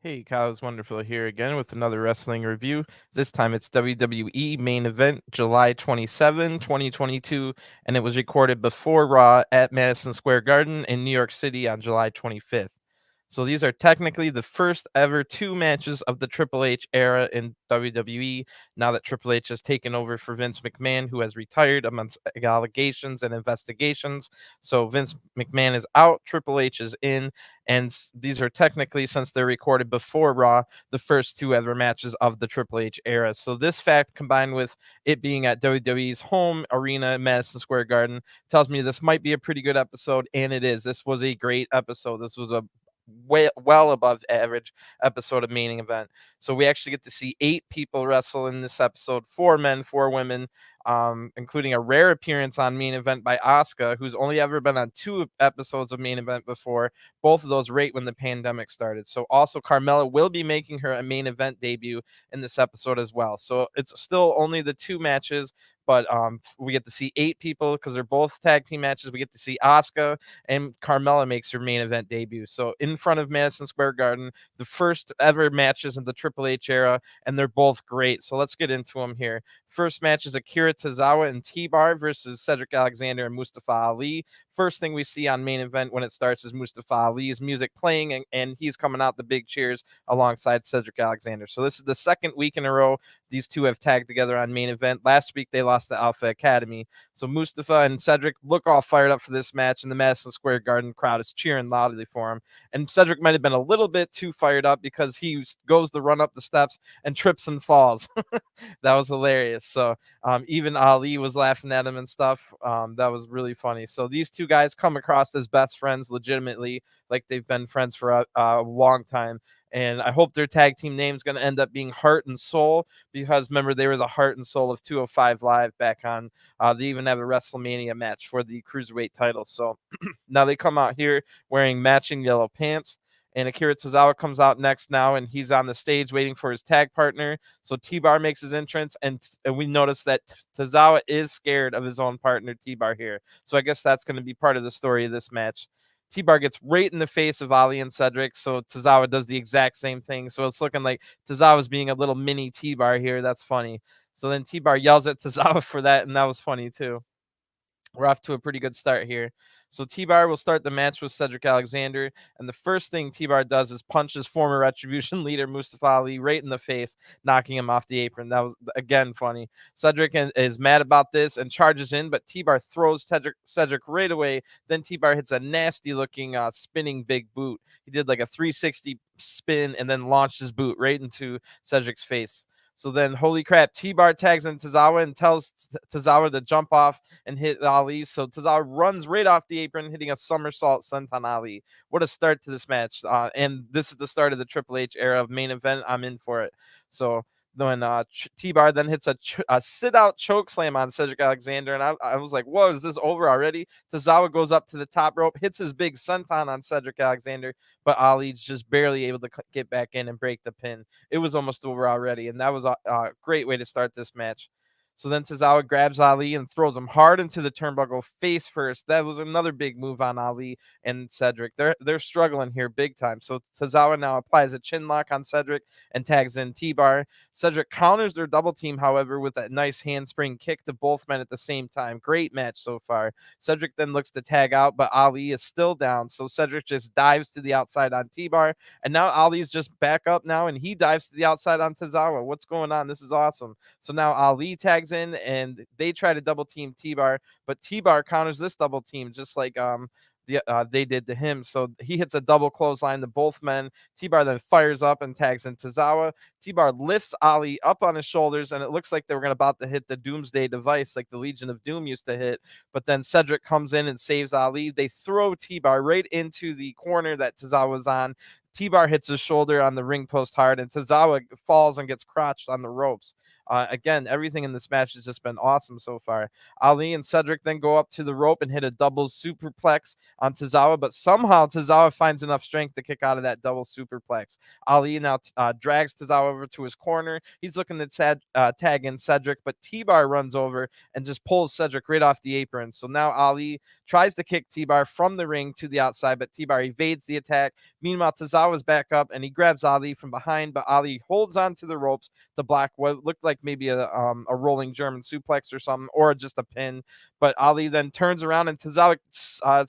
Hey, Kyle, it's wonderful here again with another wrestling review. This time it's WWE Main Event, July 27, 2022, and it was recorded before Raw at Madison Square Garden in New York City on July 25th. So these are technically the first ever two matches of the Triple H era in WWE, now that Triple H has taken over for Vince McMahon, who has retired amongst allegations and investigations. So Vince McMahon is out, Triple H is in, and these are technically, since they're recorded before Raw, the first two ever matches of the Triple H era. So this fact, combined with it being at WWE's home arena, Madison Square Garden, tells me this might be a pretty good episode, and it is. This was a great episode. This was a well above average episode of Main Event. So we actually get to see 8 people wrestle in this episode, 4 men, 4 women, including a rare appearance on Main Event by Asuka, who's only ever been on 2 episodes of Main Event before, both of those right when the pandemic started. So also Carmella will be making her a Main Event debut in this episode as well. So it's still only the 2 matches, but we get to see 8 people because they're both tag team matches. We get to see Asuka, and Carmella makes her Main Event debut. So in front of Madison Square Garden, the first ever matches in the Triple H era, and they're both great. So let's get into them here. First match is Akira Tozawa and T-Bar versus Cedric Alexander and Mustafa Ali. First thing we see on Main Event when it starts is Mustafa Ali's music playing, and he's coming out the big cheers alongside Cedric Alexander. So this is the second week in a row these two have tagged together on Main Event. Last week they lost to Alpha Academy. So Mustafa and Cedric look all fired up for this match, and the Madison Square Garden crowd is cheering loudly for him. And Cedric might have been a little bit too fired up because he goes to run up the steps and trips and falls. That was hilarious. So even Ali was laughing at him and stuff. That was really funny. So these two guys come across as best friends legitimately, like they've been friends for a long time. And I hope their tag team name is going to end up being Heart and Soul, because remember, they were the heart and soul of 205 Live back on. They even have a WrestleMania match for the Cruiserweight title. So now they come out here wearing matching yellow pants. And Akira Tozawa comes out next now, and he's on the stage waiting for his tag partner. So T-Bar makes his entrance, and we notice that Tozawa is scared of his own partner, T-Bar, here. So I guess that's going to be part of the story of this match. T-Bar gets right in the face of Ali and Cedric, so Tozawa does the exact same thing. So it's looking like Tozawa's being a little mini T-Bar here. That's funny. So then T-Bar yells at Tozawa for that, and that was funny too. We're off to a pretty good start here. So T-Bar will start the match with Cedric Alexander, and the first thing T-Bar does is punch his former Retribution leader Mustafa Ali right in the face, knocking him off the apron. That was, again, funny. Cedric is mad about this and charges in, but T-Bar throws Cedric right away. Then T-Bar hits a nasty-looking spinning big boot. He did like a 360 spin and then launched his boot right into Cedric's face. So then, holy crap, T-Bar tags in Tozawa and tells Tozawa to jump off and hit Ali. So Tozawa runs right off the apron, hitting a somersault senton Ali. What a start to this match. And this is the start of the Triple H era of Main Event. I'm in for it. So when T-Bar then hits a sit-out choke slam on Cedric Alexander, and I was like, whoa, is this over already? Tozawa goes up to the top rope, hits his big senton on Cedric Alexander, but Ali's just barely able to get back in and break the pin. It was almost over already, and that was a great way to start this match. So then Tozawa grabs Ali and throws him hard into the turnbuckle face first. That was another big move on Ali and Cedric. They're struggling here big time. So Tozawa now applies a chin lock on Cedric and tags in T-Bar. Cedric counters their double team, however, with that nice handspring kick to both men at the same time. Great match so far. Cedric then looks to tag out, but Ali is still down. So Cedric just dives to the outside on T-Bar. And now Ali's just back up now, and he dives to the outside on Tozawa. What's going on? This is awesome. So now Ali tags in, and they try to double team T-Bar, but T-Bar counters this double team just like they did to him. So he hits a double clothesline to both men. T-Bar then fires up and tags in Tozawa. T-Bar lifts Ali up on his shoulders, and it looks like they were about to hit the Doomsday device like the Legion of Doom used to hit. But then Cedric comes in and saves Ali. They throw T-Bar right into the corner that Tozawa was on. T-Bar hits his shoulder on the ring post hard, and Tozawa falls and gets crotched on the ropes. Again, everything in this match has just been awesome so far. Ali and Cedric then go up to the rope and hit a double superplex on Tozawa, but somehow Tozawa finds enough strength to kick out of that double superplex. Ali now drags Tozawa over to his corner. He's looking to tag in Cedric, but T-Bar runs over and just pulls Cedric right off the apron. So now Ali tries to kick T-Bar from the ring to the outside, but T-Bar evades the attack. Meanwhile, Tozawa Tozawa's back up and he grabs Ali from behind, but Ali holds onto the ropes to block what looked like maybe a rolling German suplex or something, or just a pin. But Ali then turns around and Tozawa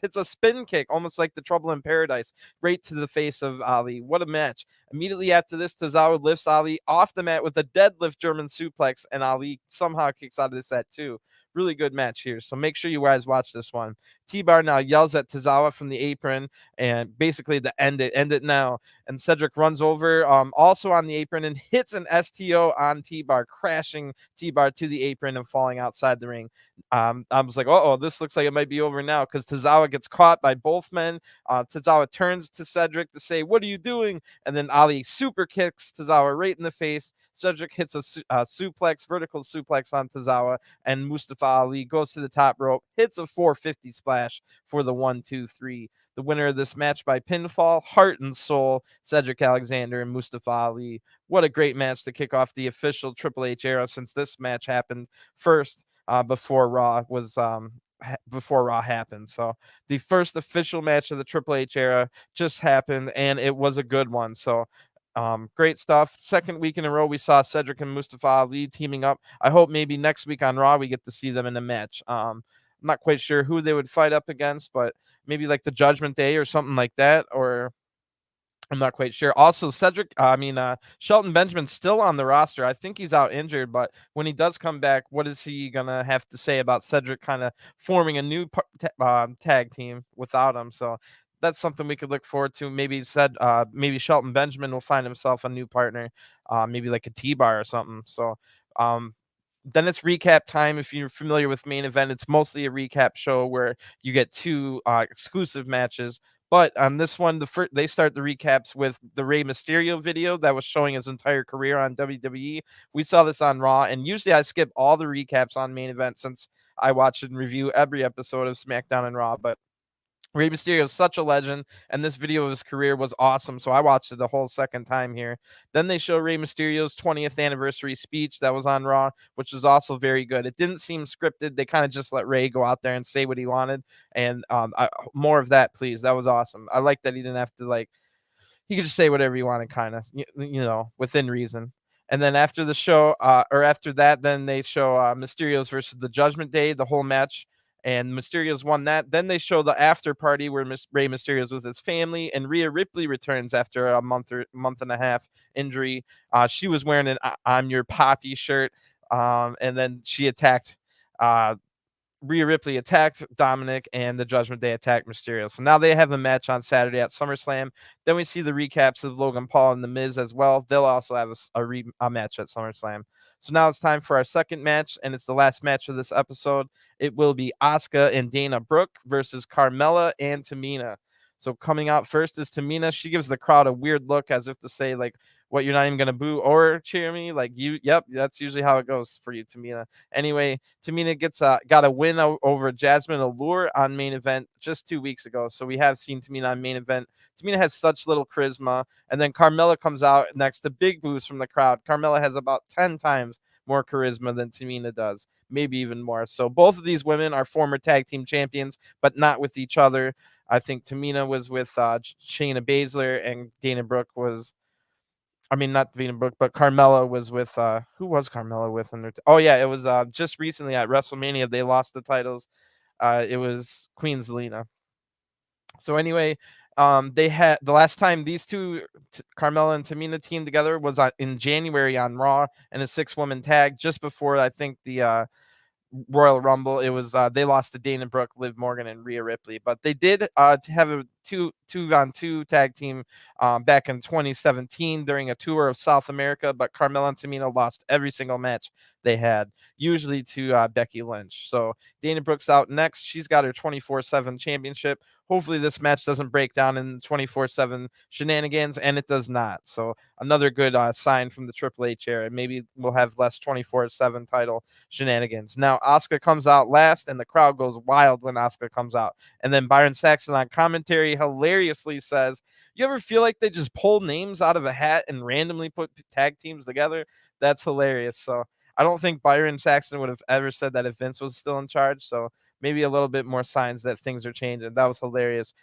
hits a spin kick, almost like the Trouble in Paradise, right to the face of Ali. What a match. Immediately after this, Tozawa lifts Ali off the mat with a deadlift German suplex, and Ali somehow kicks out of this set too. Really good match here. So make sure you guys watch this one. T-Bar now yells at Tozawa from the apron and basically the end it now. And Cedric runs over also on the apron and hits an STO on T-Bar, crashing T-Bar to the apron and falling outside the ring. I was like, oh, this looks like it might be over now because Tozawa gets caught by both men. Tozawa turns to Cedric to say, what are you doing? And then Ali super kicks Tozawa right in the face. Cedric hits a suplex, vertical suplex on Tozawa, and Mustafa Ali goes to the top rope, hits a 450 splash for the 1-2-3. The winner of this match by pinfall, heart and soul, Cedric Alexander and Mustafa Ali. What a great match to kick off the official Triple H era, since this match happened first before Raw happened. So the first official match of the Triple H era just happened, and it was a good one. So great stuff. Second week in a row, we saw Cedric and Mustafa Ali teaming up. I hope maybe next week on Raw we get to see them in a match. I'm not quite sure who they would fight up against, but maybe like the Judgment Day or something like that, or I'm not quite sure. Also, Shelton Benjamin's still on the roster. I think he's out injured, but when he does come back, what is he gonna have to say about Cedric kind of forming a new tag team without him? So that's something we could look forward to. Maybe Shelton Benjamin will find himself a new partner, maybe like a T-Bar or something. So then it's recap time. If you're familiar with Main Event, it's mostly a recap show where you get two exclusive matches. But on this one, they start the recaps with the Rey Mysterio video that was showing his entire career on WWE. We saw this on Raw, and usually I skip all the recaps on Main Event since I watch and review every episode of SmackDown and Raw. But Rey Mysterio is such a legend, and this video of his career was awesome, so I watched it the whole second time here. Then they show Rey Mysterio's 20th anniversary speech that was on Raw, which was also very good. It didn't seem scripted. They kind of just let Rey go out there and say what he wanted, and more of that, please. That was awesome. I like that he didn't have to, he could just say whatever he wanted, kind of, within reason. And then after the show, or after that, then they show Mysterio's versus the Judgment Day, the whole match. And Mysterio's won that. Then they show the after party where Rey Mysterio's with his family, and Rhea Ripley returns after a month and a half injury. She was wearing an "I'm Your Poppy" shirt, and then she attacked. Rhea Ripley attacked Dominic, and the Judgment Day attacked Mysterio. So now they have a match on Saturday at SummerSlam. Then we see the recaps of Logan Paul and The Miz as well. They'll also have a match at SummerSlam. So now it's time for our second match, and it's the last match of this episode. It will be Asuka and Dana Brooke versus Carmella and Tamina. So coming out first is Tamina. She gives the crowd a weird look as if to say, what, you're not even going to boo or cheer me? Yep, that's usually how it goes for you, Tamina. Anyway, Tamina got a win over Jasmine Allure on Main Event just 2 weeks ago. So we have seen Tamina on Main Event. Tamina has such little charisma. And then Carmella comes out next to big boos from the crowd. Carmella has about 10 times more charisma than Tamina does, maybe even more. So both of these women are former tag team champions, but not with each other. I think Tamina was with Shayna Baszler, and Dana Brooke was, not Dana Brooke, but Carmella was with, who was Carmella with? It was just recently at WrestleMania, they lost the titles. It was Queen Zelina. So anyway, they had the last time these two, Carmella and Tamina, teamed together was in January on Raw in a 6-woman tag just before, I think, the Royal Rumble. It was they lost to Dana Brooke, Liv Morgan, and Rhea Ripley, but they did have a two-on-two tag team back in 2017 during a tour of South America. But Carmella and Tamina lost every single match they had, usually to Becky Lynch. So Dana Brooke's out next. She's got her 24/7 championship. Hopefully this match doesn't break down in 24/7 shenanigans, and it does not. So another good sign from the Triple H era. Maybe we'll have less 24/7 title shenanigans. Now Asuka comes out last, and the crowd goes wild when Asuka comes out. And then Byron Saxton on commentary hilariously says, "You ever feel like they just pull names out of a hat and randomly put tag teams together?" That's hilarious. So I don't think Byron Saxton would have ever said that if Vince was still in charge. So maybe a little bit more signs that things are changing. That was hilarious.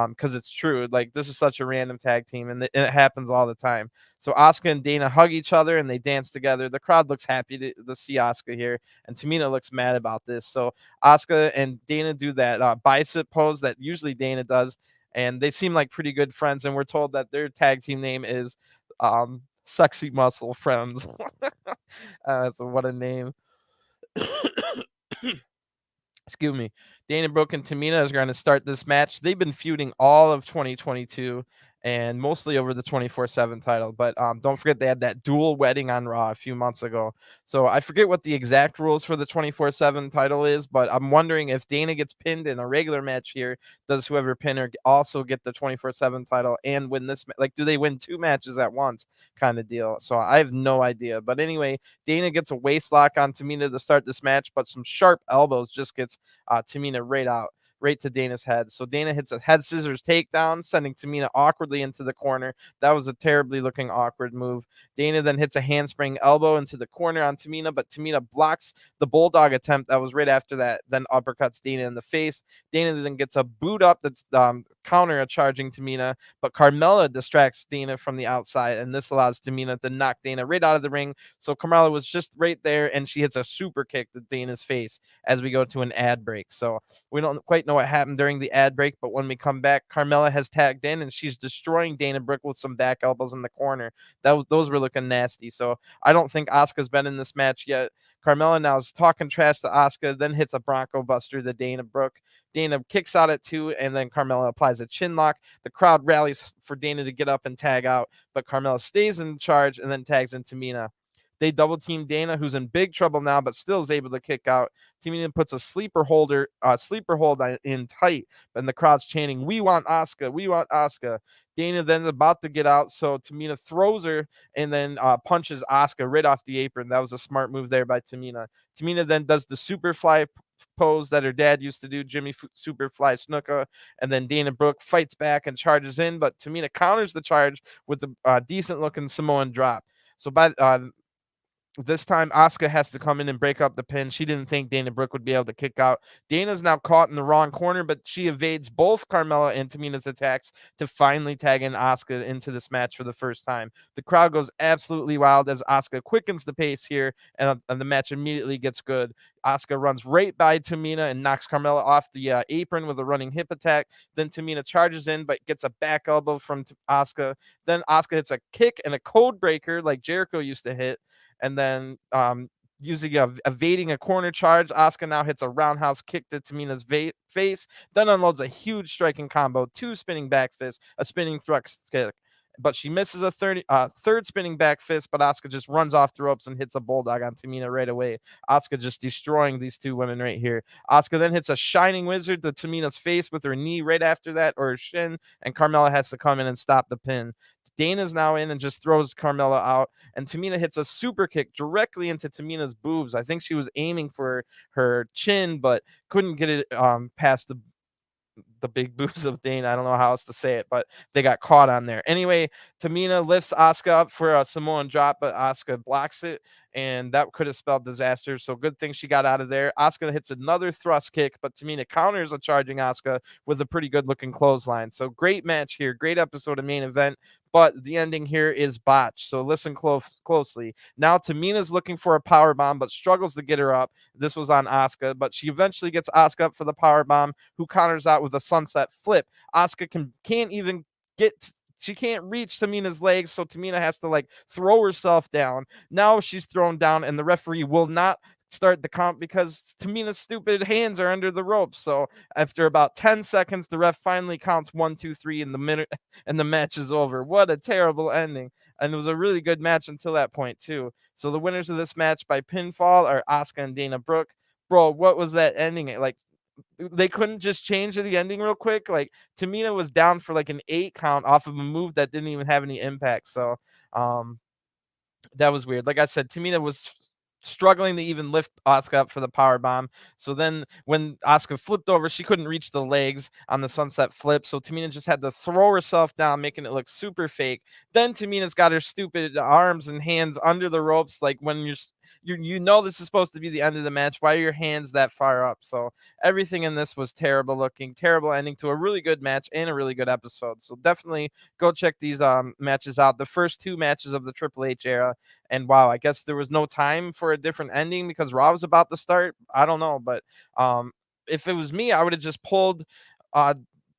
Because it's true. Like, this is such a random tag team, and it happens all the time. So Asuka and Dana hug each other and they dance together. The crowd looks happy to see Asuka here, and Tamina looks mad about this. So Asuka and Dana do that bicep pose that usually Dana does, and they seem like pretty good friends. And we're told that their tag team name is Sexy Muscle Friends. So what a name. Excuse me. Dana Brooke and Tamina is going to start this match. They've been feuding all of 2022 and mostly over the 24/7 title. But don't forget they had that dual wedding on Raw a few months ago. So I forget what the exact rules for the 24/7 title is, but I'm wondering if Dana gets pinned in a regular match here, does whoever pin her also get the 24/7 title and win this? Like, do they win two matches at once, kind of deal? So I have no idea. But anyway, Dana gets a waist lock on Tamina to start this match, but some sharp elbows just gets Tamina right to Dana's head. So Dana hits a head scissors takedown, sending Tamina awkwardly into the corner. That was a terribly looking awkward move. Dana then hits a handspring elbow into the corner on Tamina, but Tamina blocks the bulldog attempt that was right after that, then uppercuts Dana in the face. Dana then gets a boot up the counter charging Tamina, but Carmella distracts Dana from the outside, and this allows Tamina to knock Dana right out of the ring. So Carmella was just right there, and she hits a super kick to Dana's face as we go to an ad break. So we don't quite know what happened during the ad break, but when we come back, Carmella has tagged in and she's destroying Dana Brooke with some back elbows in the corner. Those were looking nasty. So I don't think Asuka's been in this match yet. Carmella now is talking trash to Asuka, then hits a Bronco Buster to Dana Brooke. Dana kicks out at 2, and then Carmella applies a chin lock. The crowd rallies for Dana to get up and tag out, but Carmella stays in charge and then tags in Tamina. They double team Dana, who's in big trouble now, but still is able to kick out. Tamina puts a sleeper hold in tight, and the crowd's chanting, "We want Asuka, we want Asuka." Dana then is about to get out, so Tamina throws her and then punches Asuka right off the apron. That was a smart move there by Tamina. Tamina then does the superfly pose that her dad used to do, Jimmy Superfly Snuka, and then Dana Brooke fights back and charges in, but Tamina counters the charge with a decent looking Samoan drop. So by this time, Asuka has to come in and break up the pin. She didn't think Dana Brooke would be able to kick out. Dana's now caught in the wrong corner, but she evades both Carmella and Tamina's attacks to finally tag in Asuka into this match for the first time. The crowd goes absolutely wild as Asuka quickens the pace here, and the match immediately gets good. Asuka runs right by Tamina and knocks Carmella off the apron with a running hip attack. Then Tamina charges in, but gets a back elbow from Asuka. Then Asuka hits a kick and a code breaker like Jericho used to hit. And then evading a corner charge, Asuka now hits a roundhouse kick to Tamina's face, then unloads a huge striking combo, 2 spinning back fists, a spinning thrust kick. But she misses a third spinning back fist, but Asuka just runs off the ropes and hits a bulldog on Tamina right away. Asuka just destroying these two women right here. Asuka then hits a shining wizard to Tamina's face with her knee right after that, or her shin, and Carmella has to come in and stop the pin. Dana's now in and just throws Carmella out, and Tamina hits a super kick directly into Tamina's boobs. I think she was aiming for her chin, but couldn't get it past the big boobs of Dana. I don't know how else to say it, but they got caught on there. Anyway, Tamina lifts Asuka up for a Samoan drop, but Asuka blocks it, and that could have spelled disaster. So good thing she got out of there. Asuka hits another thrust kick, but Tamina counters a charging Asuka with a pretty good looking clothesline. So great match here. Great episode of Main Event. But the ending here is botched. So listen closely. Now Tamina's looking for a power bomb, but struggles to get her up. This was on Asuka, but she eventually gets Asuka up for the power bomb, who counters out with a sunset flip. Asuka can't even get. She can't reach Tamina's legs, so Tamina has to like throw herself down. Now she's thrown down, and the referee will not start the count because Tamina's stupid hands are under the ropes. So after about 10 seconds, the ref finally counts 1, 2, 3 in the minute, and the match is over. What a terrible ending. And it was a really good match until that point, too. So the winners of this match by pinfall are Asuka and Dana Brooke. Bro, what was that ending? Like, they couldn't just change the ending real quick. Like, Tamina was down for like an 8 count off of a move that didn't even have any impact. So that was weird. Like I said, Tamina was struggling to even lift Asuka up for the power bomb. So then when Asuka flipped over, she couldn't reach the legs on the sunset flip. So Tamina just had to throw herself down, making it look super fake. Then Tamina's got her stupid arms and hands under the ropes. Like when you know this is supposed to be the end of the match. Why are your hands that far up? So everything in this was terrible looking, terrible ending to a really good match and a really good episode. So definitely go check these matches out. The first two matches of the Triple H era, and wow, I guess there was no time for a different ending because Raw was about to start. I don't know, but if it was me, I would have just pulled uh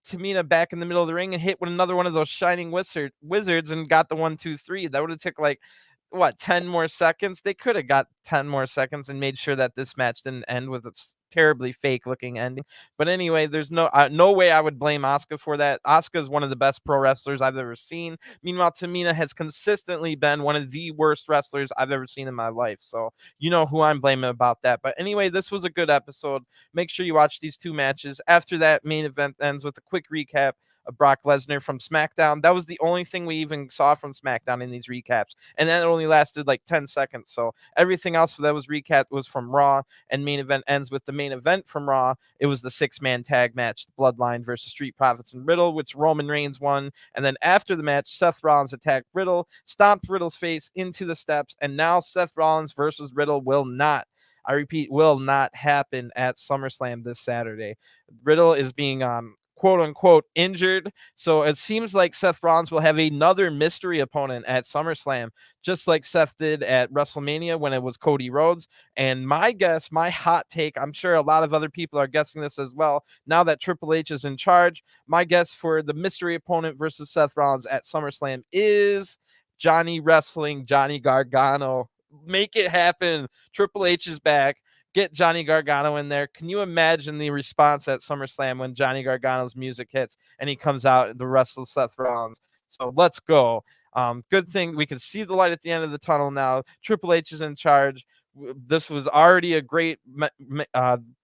Tamina back in the middle of the ring and hit with another one of those shining wizards and got the 1, 2, 3. That would have took like what 10 more seconds. They could have got 10 more seconds and made sure that this match didn't end with a terribly fake looking ending. But anyway, there's no way I would blame Asuka for that. Asuka is one of the best pro wrestlers I've ever seen. Meanwhile, Tamina has consistently been one of the worst wrestlers I've ever seen in my life. So you know who I'm blaming about that. But anyway, this was a good episode. Make sure you watch these two matches. After that, main event ends with a quick recap of Brock Lesnar from SmackDown. That was the only thing we even saw from SmackDown in these recaps, and that only lasted like 10 seconds. So everything else that was recapped was from Raw, and main event ends with the main event from Raw. It was the 6-man tag match, the Bloodline versus Street Profits and Riddle, which Roman Reigns won. And then after the match, Seth Rollins attacked Riddle, stomped Riddle's face into the steps, and now Seth Rollins versus Riddle will not, I repeat, will not happen at SummerSlam this Saturday. Riddle is being quote unquote injured. So it seems like Seth Rollins will have another mystery opponent at SummerSlam, just like Seth did at WrestleMania when it was Cody Rhodes. And my guess, my hot take, I'm sure a lot of other people are guessing this as well. Now that Triple H is in charge, my guess for the mystery opponent versus Seth Rollins at SummerSlam is Johnny Wrestling, Johnny Gargano. Make it happen. Triple H is back. Get Johnny Gargano in there. Can you imagine the response at SummerSlam when Johnny Gargano's music hits and he comes out and the wrestles Seth Rollins? So let's go. Good thing we can see the light at the end of the tunnel now. Triple H is in charge. This was already a great,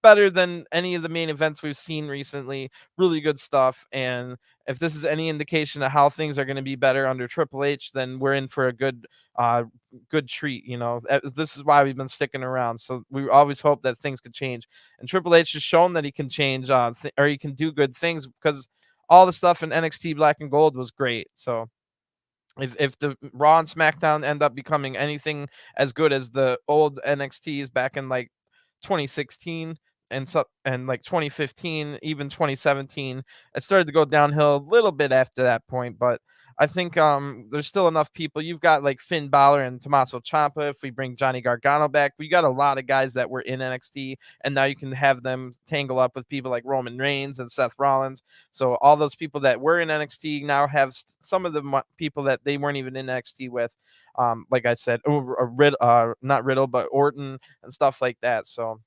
better than any of the main events we've seen recently. Really good stuff. And if this is any indication of how things are going to be better under Triple H, then we're in for a good treat. You know, this is why we've been sticking around. So we always hope that things could change. And Triple H has shown that he can change, or he can do good things, because all the stuff in NXT Black and Gold was great. So if the Raw and SmackDown end up becoming anything as good as the old NXTs back in like 2016 and like 2015, even 2017, it started to go downhill a little bit after that point. But I think there's still enough people. You've got like Finn Balor and Tommaso Ciampa. If we bring Johnny Gargano back, we got a lot of guys that were in NXT, and now you can have them tangle up with people like Roman Reigns and Seth Rollins. So all those people that were in NXT now have some of the people that they weren't even in NXT with. Like I said, not Riddle, but Orton and stuff like that. So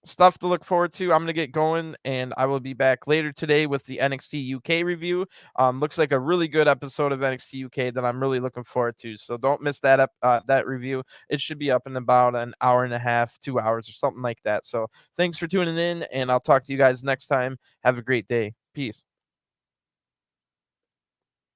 stuff to look forward to. I'm going to get going, and I will be back later today with the NXT UK review. Looks like a really good episode of NXT UK that I'm really looking forward to. So don't miss that that review. It should be up in about an hour and a half, 2 hours or something like that. So thanks for tuning in, and I'll talk to you guys next time. Have a great day. Peace.